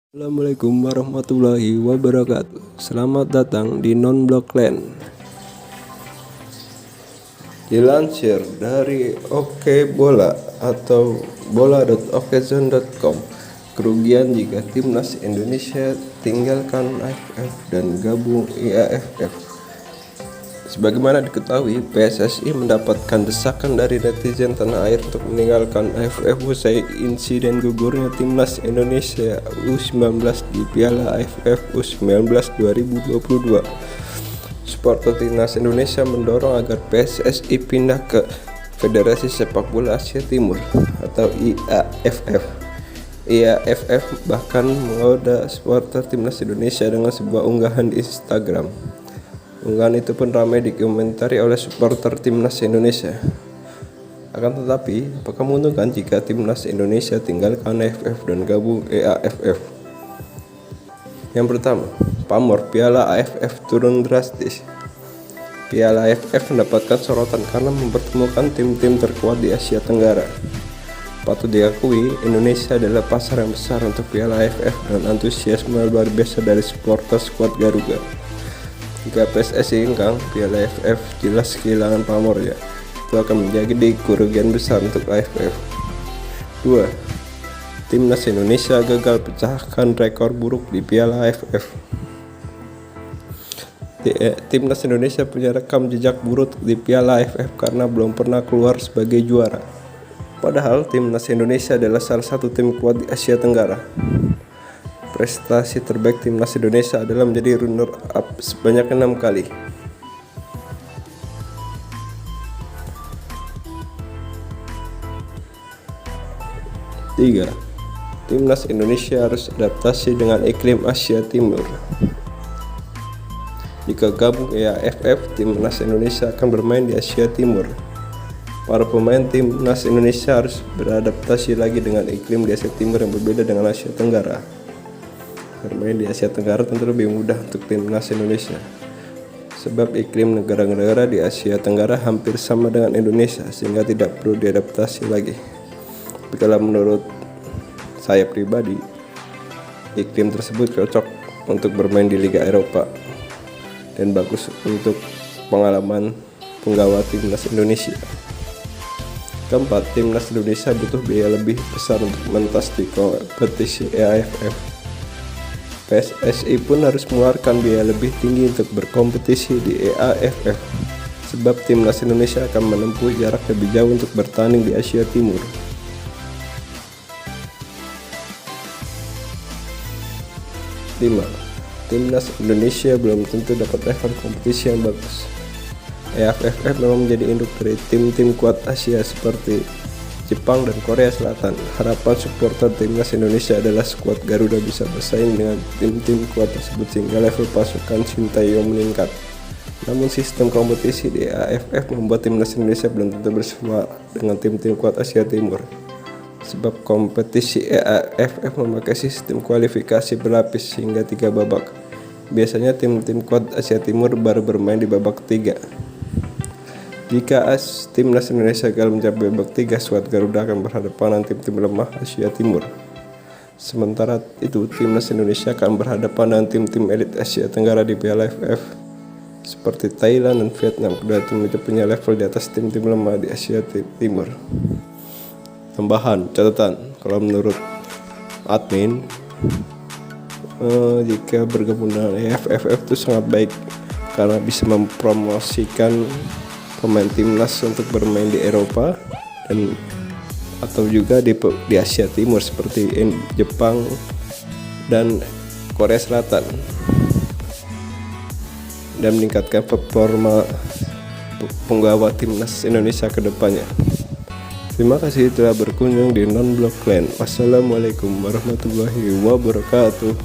Assalamualaikum warahmatullahi wabarakatuh. Selamat datang di Non-Blok Land. Dilansir dari Oke Bola atau bola.okezone.com, kerugian jika timnas Indonesia tinggalkan AFF dan gabung IAFF. Sebagaimana diketahui, PSSI mendapatkan desakan dari netizen tanah air untuk meninggalkan AFF usai insiden gugurnya timnas Indonesia U19 di Piala AFF U19 2022. Supporter timnas Indonesia mendorong agar PSSI pindah ke Federasi Sepak Bola Asia Timur atau IAFF. IAFF bahkan menggoda supporter timnas Indonesia dengan sebuah unggahan di Instagram. Unggahan itu pun ramai dikomentari oleh supporter timnas Indonesia. Akan tetapi, apakah menguntungkan jika timnas Indonesia tinggalkan AFF dan gabung IAFF? Yang pertama, pamor Piala AFF turun drastis. Piala AFF mendapatkan sorotan karena mempertemukan tim-tim terkuat di Asia Tenggara. Patut diakui, Indonesia adalah pasar yang besar untuk Piala AFF dan antusiasme luar biasa dari supporter skuad Garuda. Jika PSSI ingkang Piala AFF, jelas kehilangan pamornya. Itu akan menjadi kerugian besar untuk AFF. 2. Timnas Indonesia gagal pecahkan rekor buruk di Piala AFF. Timnas Indonesia punya rekam jejak buruk di Piala AFF karena belum pernah keluar sebagai juara. Padahal timnas Indonesia adalah salah satu tim kuat di Asia Tenggara. Prestasi terbaik timnas Indonesia adalah menjadi runner-up sebanyak 6 kali. Tiga, timnas Indonesia harus adaptasi dengan iklim Asia Timur. Jika gabung IAFF, timnas Indonesia akan bermain di Asia Timur. Para pemain timnas Indonesia harus beradaptasi lagi dengan iklim di Asia Timur yang berbeda dengan Asia Tenggara. Bermain di Asia Tenggara tentu lebih mudah untuk timnas Indonesia, sebab iklim negara-negara di Asia Tenggara hampir sama dengan Indonesia, sehingga tidak perlu diadaptasi lagi. Tapi kalau menurut saya pribadi, iklim tersebut cocok untuk bermain di Liga Eropa dan bagus untuk pengalaman penggawa timnas Indonesia. Keempat, timnas Indonesia butuh biaya lebih besar untuk mentas di kompetisi IAFF. PSSI pun harus mengeluarkan biaya lebih tinggi untuk berkompetisi di IAFF, sebab timnas Indonesia akan menempuh jarak lebih jauh untuk bertanding di Asia Timur. 5. Timnas Indonesia belum tentu dapat level kompetisi yang bagus. IAFF memang menjadi induk dari tim-tim kuat Asia seperti Jepang dan Korea Selatan. Harapan supporter timnas Indonesia adalah skuad Garuda bisa bersaing dengan tim-tim kuat tersebut sehingga level pasukan Sintayong meningkat. Namun sistem kompetisi di AFF membuat timnas Indonesia belum tentu bersama dengan tim-tim kuat Asia Timur. Sebab kompetisi AFF memakai sistem kualifikasi berlapis hingga 3 babak. Biasanya tim-tim kuat Asia Timur baru bermain di babak 3. Jika timnas Indonesia gagal mencapai babak 3, skuad Garuda akan berhadapan dengan tim-tim lemah Asia Timur. Sementara itu, timnas Indonesia akan berhadapan dengan tim-tim elit Asia Tenggara di Piala AFF seperti Thailand dan Vietnam. Kedua tim itu punya level di atas tim-tim lemah di Asia Timur. Tambahan catatan, kalau menurut admin, jika bergabung dengan IAFF itu sangat baik karena bisa mempromosikan pemain timnas untuk bermain di Eropa dan atau juga di Asia Timur seperti Jepang dan Korea Selatan, dan meningkatkan performa penggawa timnas Indonesia ke depannya. Terima kasih telah berkunjung di Non-Blok Land. Wassalamualaikum warahmatullahi wabarakatuh.